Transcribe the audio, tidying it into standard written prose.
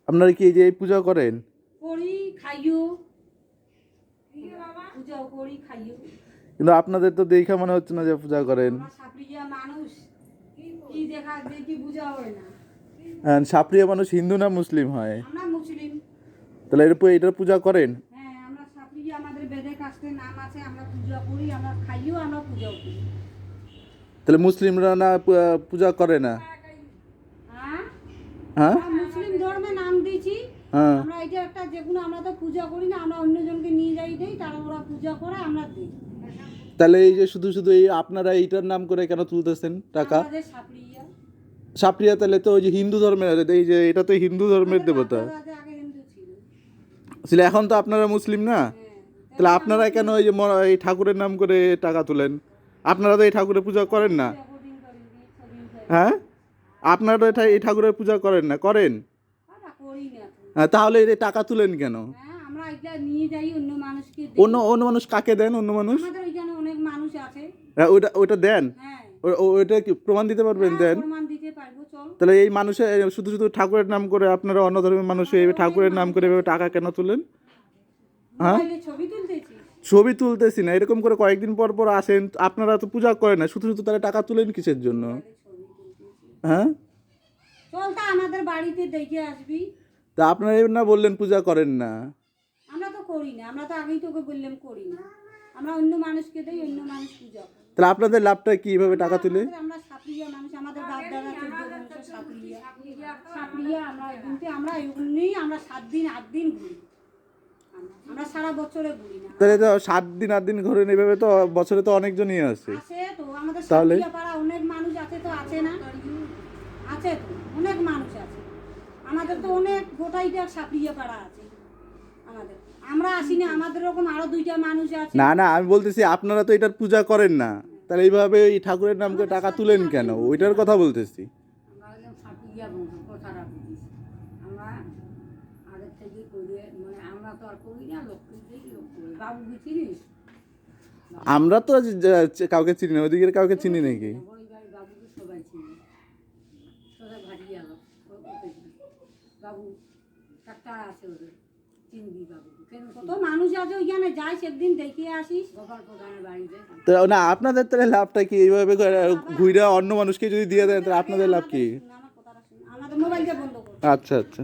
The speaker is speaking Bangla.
আপনারা কি এই যে পূজা করেন? করি, খাইও, পূজাও করি, খাইও। কিন্তু আপনাদের তো দেখা মনে হচ্ছে না যে পূজা করেন। আমরা সাপড়িয়া মানুষ, কি দেখা দেখি পূজা হয় না। সাপড়িয়া মানুষ হিন্দু না মুসলিম হয়? আমরা মুসলিম। তাহলে এটার পূজা করেন? হ্যাঁ, আমরা সাপড়িয়া, আমাদের বেদে কাস্তে নাম আছে, আমরা পূজা করি, আমরা খাইও, আমরা পূজাও করি। তাহলে মুসলিমরা না পূজা করে না? হ্যাঁ, হ্যাঁ, মুসলিম ধর্মে নাম দিয়েছি। হ্যাঁ। আমরা এটা একটা যেগুলো আমরা তো পূজা করি না, আমরা অন্যজনকে নিয়ে যাই দেই, তারা ওরা পূজা করে, আমরা দিই। তাহলে এই যে শুধু শুধু এই আপনারা এইটার নাম করে কেন তুলতেছেন টাকা? আমাদের সাপড়িয়া। সাপড়িয়া তাহলে তো ওই যে হিন্দু ধর্মের, এই যে এটা তো হিন্দু ধর্মের দেবতা আগে হিন্দু ছিল। ছিল, এখন তো আপনারা মুসলিম না। তাহলে আপনারা কেন এই যে এই ঠাকুরের নাম করে টাকা তুলেন? আপনারা তো এই ঠাকুরের পূজা করেন না। হ্যাঁ, আপনারা তো এই ঠাকুরের পূজা করেন না, করেন? হ্যাঁ, তাহলে এই টাকা তুলেন কেন? আমরা এটা নিয়ে যাই অন্য মানুষকে। অন্য মানুষ কাকে দেন? অন্য মানুষ আমাদের ওইখানে অনেক মানুষ আছে। ওইটা দেন? ওইটা কি প্রমাণ দিতে পারবেন? দেন, প্রমাণ দিতে পারবো, চল। তাহলে এই মানুষে শুধু শুধু ঠাকুরের নাম করে আপনারা অন্য ধর্মের মানুষ এই ঠাকুরের নাম করে এভাবে টাকা কেন তুলেন? হ্যাঁ, ছবি তুলতেছি। ছবি তুলতেছি না, এরকম করে কয়েকদিন পর পর আসেন, আপনারা তো পূজা করেন না, শুধু শুধু তাহলে টাকা তুলেন কিসের জন্য? হ্যাঁ, চল, তা আমাদের বাড়িতে দেখে আসবি। তা আপনারা না বললেন পূজা করেন না। আমরা তো করি না, আমরা তো আগেই তোকে বললাম করি না। আমরা অন্য মানুষকে দেই, অন্য মানুষ পূজা করে। তাহলে আপনাদের লাভটা কি এইভাবে টাকা তুলে? আমরা সাপড়িয়া মানুষ, আমাদের বাপ দাদা 14 বংশ সাপড়িয়া। সাপড়িয়া আমরা কিন্তু আমরা এমনি আমরা 7 দিন 8 দিন ঘুরি। আমরা সারা বছরে ঘুরি না। তাহলে তো 7 দিন 8 দিন ঘুরেন, এইভাবে তো বছরে তো অনেকজনই আসে। আছে তো আমাদের তাহলে সাপড়িয়া পাড়া অনেক মানুষ আছে, তো আছে না? আছে তো, অনেক মানুষ আছে আমাদের, তো অনেক গোটাইটা সাপড়িয়া পাড়া আছে আমাদের। আমরা আসি না, আমাদের এরকম আরো 2টা মানুষ আছে। না না, আমি বলতেছি আপনারা তো এটার পূজা করেন না, তাহলে এইভাবে এই ঠাকুরের নাম করে টাকা তুলেন কেন? ওইটার কথা বলতেছি। আমরা সাপড়িয়া কথাটা বুঝিস, আমরা আগের থেকে করে, মানে আমরা তো আর করি না, লোক করি। বাবু চিনিস? আমরা তো কাউকে চিনি না, ওদিকের কাউকে চিনি নাকি? বাবুকে সবাই চিনি, সবাই ভারিয়া লোক। বাবু ডাক্তার আছে, ওদের চিনবি বাবুকে। কত মানুষ আছে ওইখানে, যাই সেদিন দেখে আসিস গোপাল প্রধানের বাড়িতে। তো না, আপনাদের তাহলে লাভটা কি? এইভাবে ঘুরে অন্য মানুষকে যদি দিয়ে দেন তাহলে আপনাদের লাভ কি? আমার কথাটা শুন, আমাদের মোবাইলটা বন্ধ কর। আচ্ছা আচ্ছা।